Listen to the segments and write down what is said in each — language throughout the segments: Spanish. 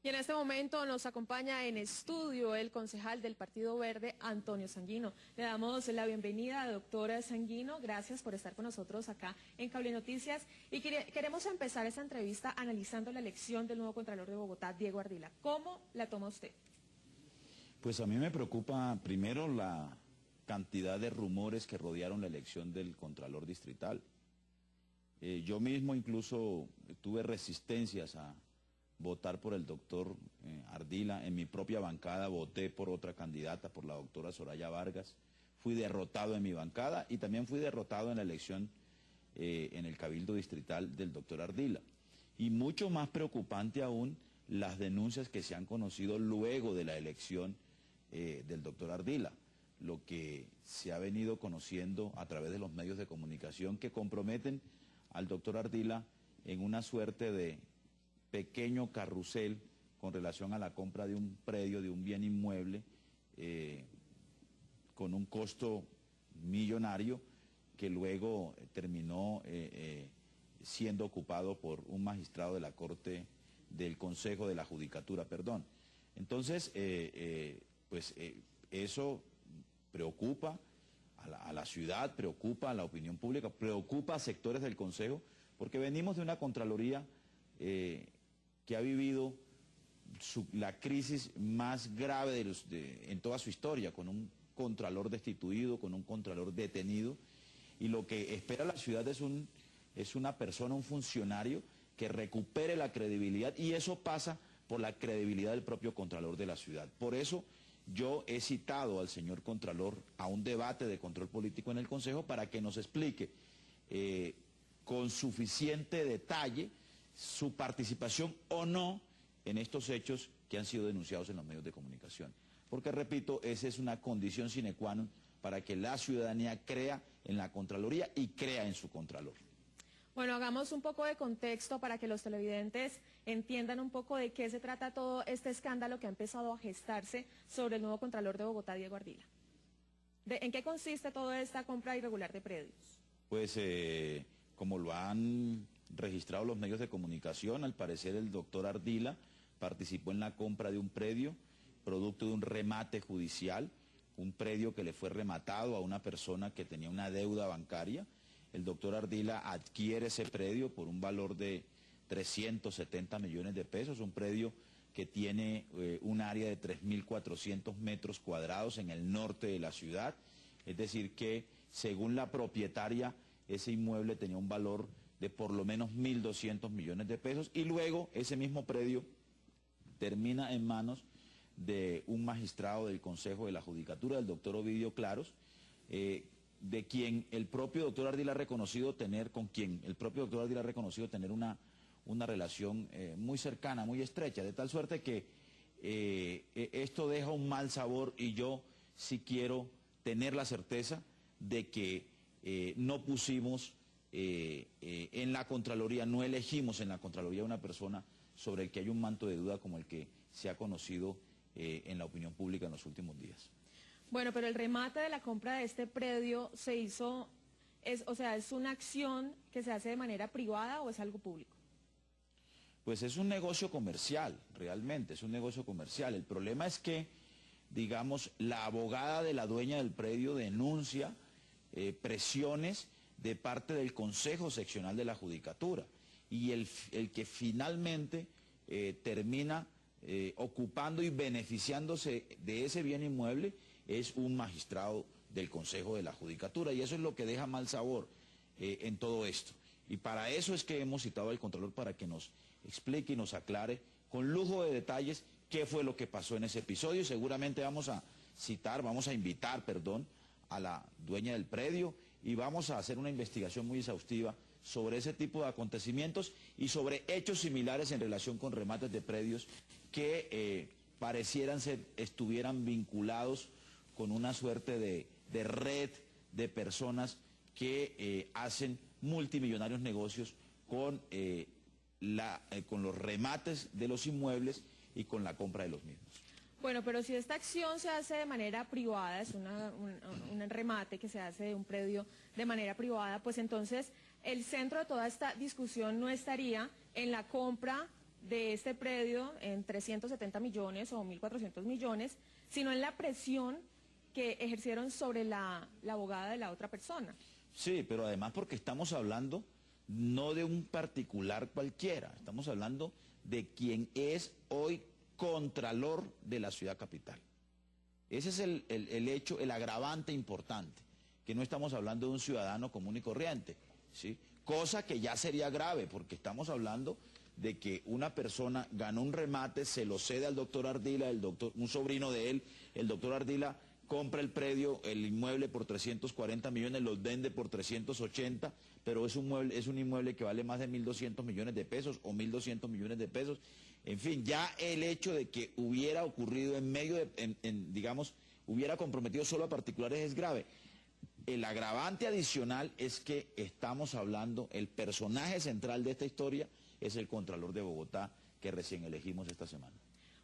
Y en este momento nos acompaña en estudio el concejal del Partido Verde, Antonio Sanguino. Le damos la bienvenida, doctora Sanguino. Gracias por estar con nosotros acá en Cable Noticias. Y queremos empezar esta entrevista analizando la elección del nuevo Contralor de Bogotá, Diego Ardila. ¿Cómo la toma usted? Pues a mí me preocupa primero la cantidad de rumores que rodearon la elección del Contralor Distrital. Yo mismo incluso tuve resistencias a votar por el doctor Ardila. En mi propia bancada voté por otra candidata, por la doctora Soraya Vargas. Fui derrotado en mi bancada y también fui derrotado en la elección en el Cabildo Distrital del doctor Ardila. Y mucho más preocupante aún, las denuncias que se han conocido luego de la elección del doctor Ardila. Lo que se ha venido conociendo a través de los medios de comunicación que comprometen al doctor Ardila en una suerte de pequeño carrusel con relación a la compra de un predio, de un bien inmueble, con un costo millonario que luego terminó siendo ocupado por un magistrado de la Corte del Consejo de la Judicatura, perdón. Entonces, eso preocupa a la ciudad, preocupa a la opinión pública, preocupa a sectores del Consejo, porque venimos de una Contraloría que ha vivido la crisis más grave en toda su historia, con un Contralor destituido, con un Contralor detenido, y lo que espera la ciudad es una persona, un funcionario que recupere la credibilidad, y eso pasa por la credibilidad del propio Contralor de la ciudad. Por eso yo he citado al señor Contralor a un debate de control político en el Consejo para que nos explique con suficiente detalle su participación o no en estos hechos que han sido denunciados en los medios de comunicación. Porque, repito, esa es una condición sine qua non para que la ciudadanía crea en la Contraloría y crea en su Contralor. Bueno, hagamos un poco de contexto para que los televidentes entiendan un poco de qué se trata todo este escándalo que ha empezado a gestarse sobre el nuevo Contralor de Bogotá, Diego Ardila. ¿En qué consiste toda esta compra irregular de predios? Pues como lo han registrado los medios de comunicación, al parecer el doctor Ardila participó en la compra de un predio, producto de un remate judicial, un predio que le fue rematado a una persona que tenía una deuda bancaria. El doctor Ardila adquiere ese predio por un valor de 370 millones de pesos, un predio que tiene un área de 3.400 metros cuadrados en el norte de la ciudad, es decir que según la propietaria ese inmueble tenía un valor de por lo menos 1.200 millones de pesos, y luego ese mismo predio termina en manos de un magistrado del Consejo de la Judicatura, del doctor Ovidio Claros, de quien el propio doctor Ardila ha reconocido tener, una relación muy cercana, muy estrecha, de tal suerte que esto deja un mal sabor, y yo sí quiero tener la certeza de que no pusimos en la Contraloría, no elegimos en la Contraloría una persona sobre el que hay un manto de duda como el que se ha conocido en la opinión pública en los últimos días. Bueno, pero el remate de la compra de este predio se hizo, ¿es una acción que se hace de manera privada o es algo público? Pues es un negocio comercial, realmente, es un negocio comercial. El problema es que, digamos, la abogada de la dueña del predio denuncia presiones de parte del Consejo Seccional de la Judicatura, y el que finalmente termina ocupando y beneficiándose de ese bien inmueble es un magistrado del Consejo de la Judicatura, y eso es lo que deja mal sabor en todo esto. Y para eso es que hemos citado al Contralor, para que nos explique y nos aclare con lujo de detalles qué fue lo que pasó en ese episodio. Seguramente vamos a invitar a la dueña del predio, y vamos a hacer una investigación muy exhaustiva sobre ese tipo de acontecimientos y sobre hechos similares en relación con remates de predios que estuvieran vinculados con una suerte de red de personas que hacen multimillonarios negocios con los remates de los inmuebles y con la compra de los mismos. Bueno, pero si esta acción se hace de manera privada, es un remate que se hace de un predio de manera privada, pues entonces el centro de toda esta discusión no estaría en la compra de este predio en 370 millones o 1.400 millones, sino en la presión que ejercieron sobre la abogada de la otra persona. Sí, pero además porque estamos hablando no de un particular cualquiera, estamos hablando de quien es hoy contralor de la ciudad capital. Ese es el hecho, el agravante importante, que no estamos hablando de un ciudadano común y corriente, ¿sí? Cosa que ya sería grave, porque estamos hablando de que una persona ganó un remate, se lo cede al doctor Ardila, un sobrino de él, el doctor Ardila compra el predio, el inmueble por 340 millones, los vende por 380, pero es un inmueble que vale más de 1.200 millones de pesos o 1.200 millones de pesos. En fin, ya el hecho de que hubiera ocurrido en medio de, digamos, hubiera comprometido solo a particulares es grave. El agravante adicional es que estamos hablando, el personaje central de esta historia es el Contralor de Bogotá, que recién elegimos esta semana.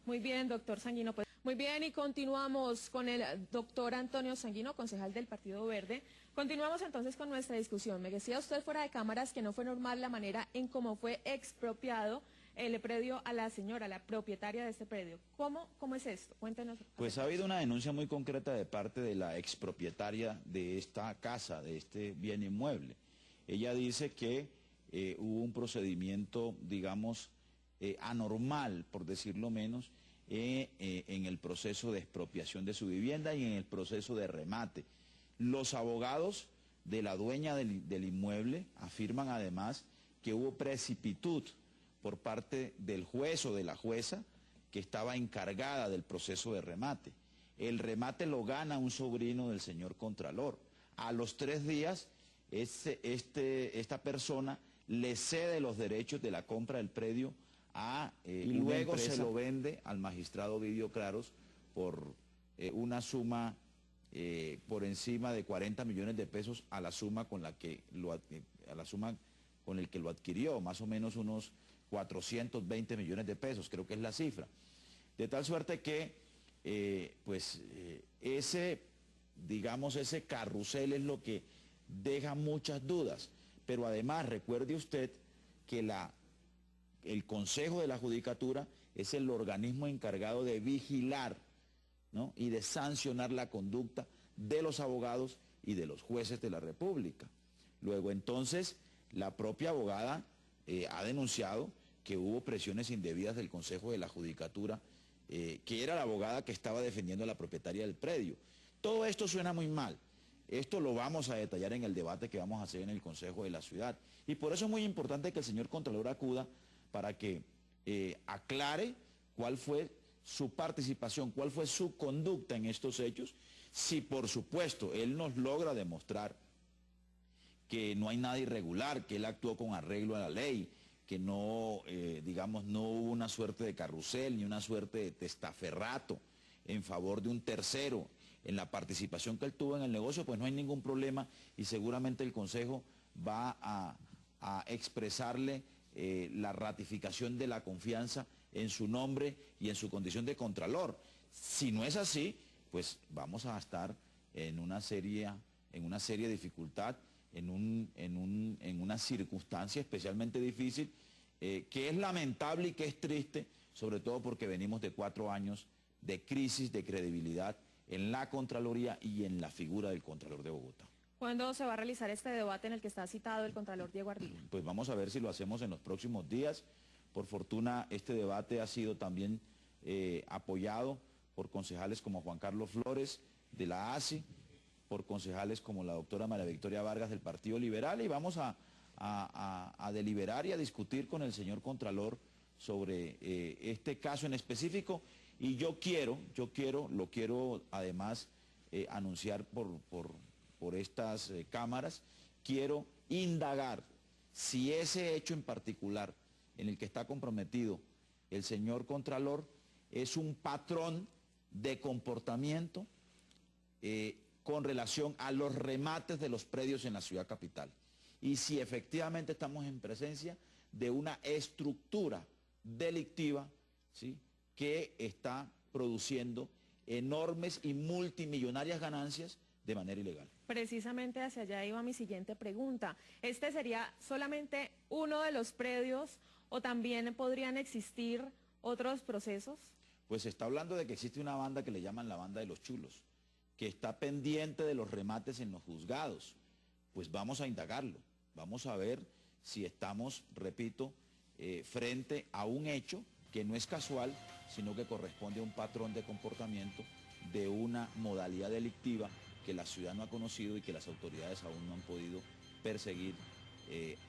Muy bien, doctor Sanguino. Pues, muy bien, y continuamos con el doctor Antonio Sanguino, concejal del Partido Verde. Continuamos entonces con nuestra discusión. Me decía usted fuera de cámaras que no fue normal la manera en cómo fue expropiado el predio a la señora, la propietaria de este predio. ¿Cómo es esto? Cuéntenos. Pues ha habido una denuncia muy concreta de parte de la expropietaria de esta casa, de este bien inmueble. Ella dice que hubo un procedimiento, digamos, anormal, por decirlo menos, en el proceso de expropiación de su vivienda y en el proceso de remate. Los abogados de la dueña del inmueble afirman además que hubo precipitud por parte del juez o de la jueza que estaba encargada del proceso de remate. El remate lo gana un sobrino del señor Contralor. A los 3 días, esta persona le cede los derechos de la compra del predio y luego se lo vende al magistrado Ovidio Claros por una suma por encima de 40 millones de pesos a la suma con el que lo adquirió, más o menos unos 420 millones de pesos, creo que es la cifra. De tal suerte que, ese carrusel es lo que deja muchas dudas. Pero además, recuerde usted que el Consejo de la Judicatura es el organismo encargado de vigilar, ¿no?, y de sancionar la conducta de los abogados y de los jueces de la República. Luego, entonces, la propia abogada ha denunciado que hubo presiones indebidas del Consejo de la Judicatura, que era la abogada que estaba defendiendo a la propietaria del predio. Todo esto suena muy mal. Esto lo vamos a detallar en el debate que vamos a hacer en el Consejo de la Ciudad. Y por eso es muy importante que el señor Contralor acuda para que aclare cuál fue su participación, cuál fue su conducta en estos hechos. Si, por supuesto, él nos logra demostrar que no hay nada irregular, que él actuó con arreglo a la ley, que no, no hubo una suerte de carrusel ni una suerte de testaferrato en favor de un tercero en la participación que él tuvo en el negocio, pues no hay ningún problema y seguramente el Consejo va a expresarle la ratificación de la confianza en su nombre y en su condición de Contralor. Si no es así, pues vamos a estar en una seria dificultad, en una circunstancia especialmente difícil, que es lamentable y que es triste, sobre todo porque venimos de 4 años de crisis de credibilidad en la Contraloría y en la figura del Contralor de Bogotá. ¿Cuándo se va a realizar este debate en el que está citado el Contralor Diego Ardila? Pues vamos a ver si lo hacemos en los próximos días. Por fortuna, este debate ha sido también apoyado por concejales como Juan Carlos Flores de la ASI, por concejales como la doctora María Victoria Vargas del Partido Liberal, y vamos a deliberar y a discutir con el señor Contralor sobre este caso en específico. Y lo quiero además anunciar por estas cámaras, quiero indagar si ese hecho en particular en el que está comprometido el señor Contralor es un patrón de comportamiento con relación a los remates de los predios en la ciudad capital. Y si efectivamente estamos en presencia de una estructura delictiva, ¿sí?, que está produciendo enormes y multimillonarias ganancias de manera ilegal. Precisamente hacia allá iba mi siguiente pregunta. ¿Este sería solamente uno de los predios o también podrían existir otros procesos? Pues se está hablando de que existe una banda que le llaman la banda de los chulos, que está pendiente de los remates en los juzgados. Pues vamos a indagarlo, vamos a ver si estamos, repito, frente a un hecho que no es casual, sino que corresponde a un patrón de comportamiento de una modalidad delictiva que la ciudad no ha conocido y que las autoridades aún no han podido perseguir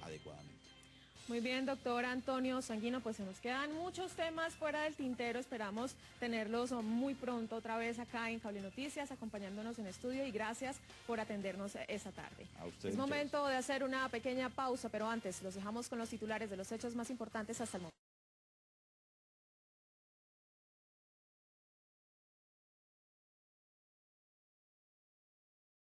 adecuadamente. Muy bien, doctor Antonio Sanguino, pues se nos quedan muchos temas fuera del tintero, esperamos tenerlos muy pronto otra vez acá en Cable Noticias, acompañándonos en estudio, y gracias por atendernos esta tarde. A usted, es momento de hacer una pequeña pausa, pero antes los dejamos con los titulares de los hechos más importantes hasta el momento.